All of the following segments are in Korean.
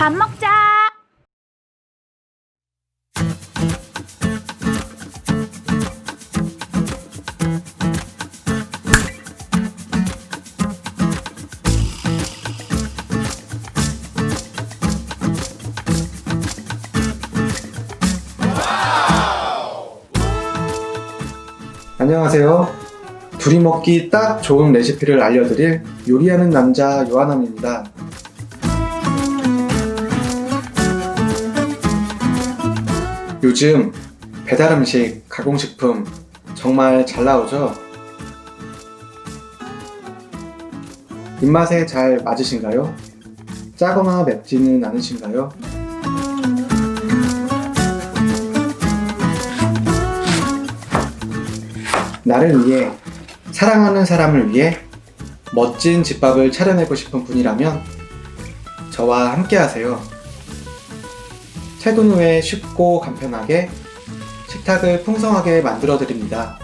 밥 먹자. 안녕하세요. 둘이 먹기 딱 좋은 레시피를 알려드릴 요리하는 남자 요한함입니다. 요즘 배달음식, 가공식품 정말 잘 나오죠? 입맛에 잘 맞으신가요? 짜거나 맵지는 않으신가요? 나를 위해, 사랑하는 사람을 위해 멋진 집밥을 차려내고 싶은 분이라면 저와 함께 하세요. 퇴근 후에 쉽고 간편하게 식탁을 풍성하게 만들어 드립니다.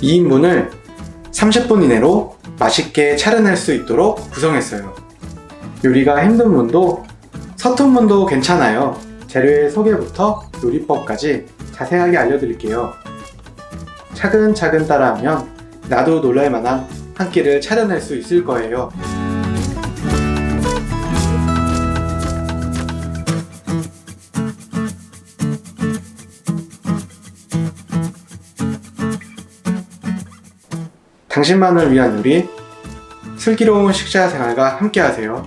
2인분을 30분 이내로 맛있게 차려낼 수 있도록 구성했어요. 요리가 힘든 분도 서툰 분도 괜찮아요. 재료의 소개부터 요리법까지 자세하게 알려드릴게요. 차근차근 따라하면 나도 놀랄만한 한 끼를 차려낼 수 있을 거예요. 당신만을 위한 요리, 슬기로운 식사 생활과 함께 하세요.